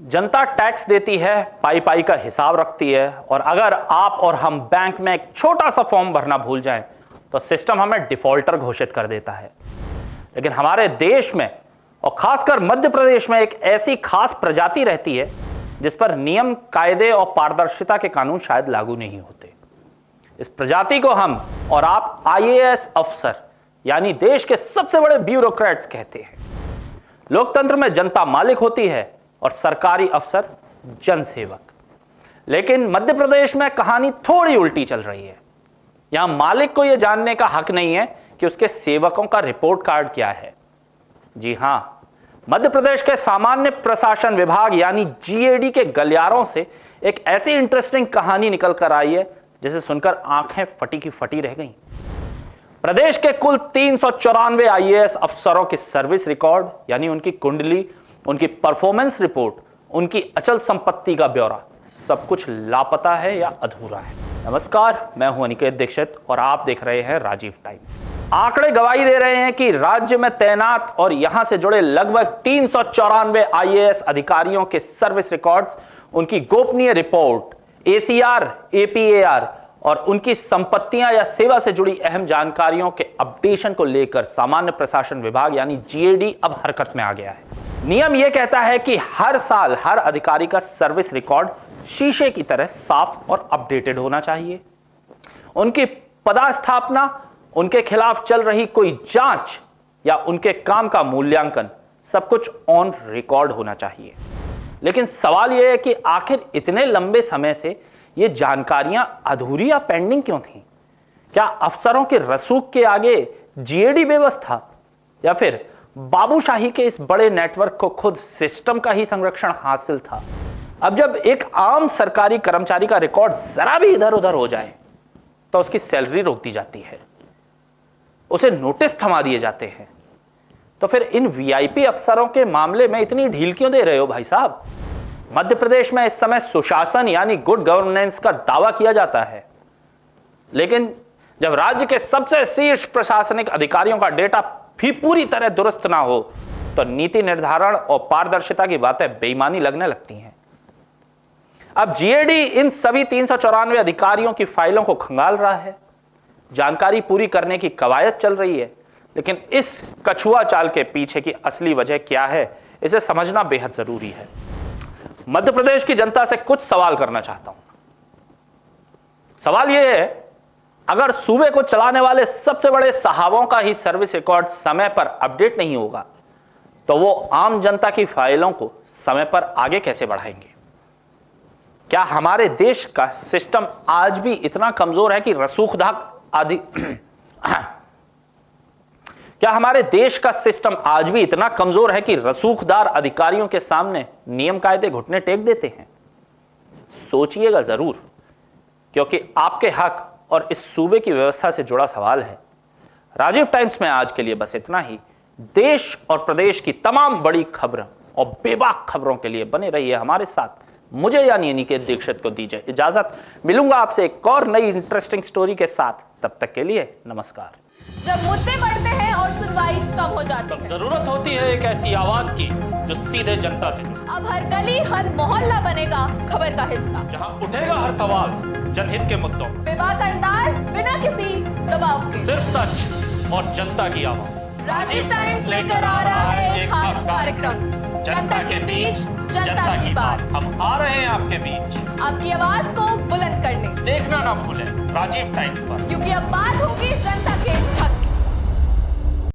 जनता tax देती है, पाई पाई का हिसाब रखती है, और अगर आप और हम बैंक में एक छोटा सा फॉर्म भरना भूल जाएं तो सिस्टम हमें डिफॉल्टर घोषित कर देता है। लेकिन हमारे देश में और खासकर मध्य प्रदेश में एक ऐसी खास प्रजाति रहती है जिस पर नियम, कायदे और पारदर्शिता के कानून शायद लागू नहीं होते। इस प्रजाति को हम और आप आईएएस अफसर यानी देश के सबसे बड़े ब्यूरोक्रेट्स कहते हैं। लोकतंत्र में जनता मालिक होती है और सरकारी अफसर जनसेवक। लेकिन मध्य प्रदेश में कहानी थोड़ी उल्टी चल रही है। यहां मालिक को यह जानने का हक नहीं है कि उसके सेवकों का रिपोर्ट कार्ड क्या है। जी हां, मध्य प्रदेश के सामान्य प्रशासन विभाग यानी जीएडी के गलियारों से एक ऐसी इंटरेस्टिंग कहानी निकल कर आई है जिसे सुनकर आंखें फटी की फटी रह गईं। प्रदेश के कुल 394 आईएएस अफसरों की सर्विस रिकॉर्ड यानी उनकी कुंडली, उनकी परफॉर्मेंस रिपोर्ट, उनकी अचल संपत्ति का ब्यौरा सब कुछ लापता है या अधूरा है। नमस्कार, मैं हूं अनिकेत दीक्षित और आप देख रहे हैं राजीव टाइम्स। आंकड़े गवाही दे रहे हैं कि राज्य में तैनात और यहां से जुड़े लगभग 394 आईएएस अधिकारियों के सर्विस रिकॉर्ड्स, उनकी गोपनीय रिपोर्ट, एसीआर, एपीएआर और उनकी संपत्तियां या सेवा से जुड़ी अहम जानकारियों के अपडेशन को लेकर सामान्य प्रशासन विभाग यानी जीएडी अब हरकत में आ गया है। नियम यह कहता है कि हर साल हर अधिकारी का सर्विस रिकॉर्ड शीशे की तरह साफ और अपडेटेड होना चाहिए। उनकी पदस्थापना, उनके खिलाफ चल रही कोई जांच या उनके काम का मूल्यांकन सब कुछ ऑन रिकॉर्ड होना चाहिए। लेकिन सवाल यह है कि आखिर इतने लंबे समय से ये जानकारियां अधूरी या पेंडिंग क्यों थी? क्या अफसरों के रसूख के आगे जीएडी बेबस था या फिर बाबूशाही के इस बड़े नेटवर्क को खुद सिस्टम का ही संरक्षण हासिल था? अब जब एक आम सरकारी कर्मचारी का रिकॉर्ड जरा भी इधर उधर हो जाए तो उसकी सैलरी रोक दी जाती है, उसे नोटिस थमा दिए जाते हैं। तो फिर इन वीआईपी अफसरों के मामले में इतनी ढील क्यों दे रहे हो भाई साहब? मध्य प्रदेश में इस समय सुशासन यानी गुड गवर्नेंस का दावा किया जाता है, लेकिन जब राज्य के सबसे शीर्ष प्रशासनिक अधिकारियों का डेटा भी पूरी तरह दुरुस्त ना हो तो नीति निर्धारण और पारदर्शिता की बातें बेईमानी लगने लगती हैं। अब जीएडी इन सभी 394 अधिकारियों की फाइलों को खंगाल रहा है, जानकारी पूरी करने की कवायद चल रही है। लेकिन इस कछुआ चाल के पीछे की असली वजह क्या है, इसे समझना बेहद जरूरी है। मध्य प्रदेश की जनता से कुछ सवाल करना चाहता हूं। सवाल यह है, अगर सूबे को चलाने वाले सबसे बड़े साहबों का ही सर्विस रिकॉर्ड समय पर अपडेट नहीं होगा तो वो आम जनता की फाइलों को समय पर आगे कैसे बढ़ाएंगे? क्या हमारे देश का सिस्टम आज भी इतना कमजोर है कि रसूखदार अधिकारियों के सामने नियम कायदे घुटने टेक देते हैं? सोचिएगा जरूर, क्योंकि आपके हक और इस सूबे की व्यवस्था से जुड़ा सवाल है। राजीव टाइम्स में आज के लिए बस इतना ही। देश और प्रदेश की तमाम बड़ी खबरों और बेबाक खबरों के लिए बने रहिए हमारे साथ। मुझे यानी अनिकेत दीक्षित को दीजिए इजाजत। मिलूंगा आपसे एक और नई इंटरेस्टिंग स्टोरी के साथ। तब तक के लिए नमस्कार। जब मुद्दे बढ़ते हैं और सुनवाई कम हो जाती है, जरूरत होती है एक ऐसी आवाज की जो सीधे जनता से जुड़े। अब हर गली हर मोहल्ला बनेगा खबर का हिस्सा, जहां उठेगा हर सवाल जनहित के मुद्दों, बेबाक अंदाज बिना किसी दबाव के, सिर्फ सच और जनता की आवाज। राजीव टाइम्स लेकर आ रहा है एक खास कार्यक्रम, जनता के बीच जनता की बात। हम आ रहे हैं आपके बीच आपकी आवाज को बुलंद करने। देखना ना भूलें राजीव टाइम्स पर, क्योंकि अब बात होगी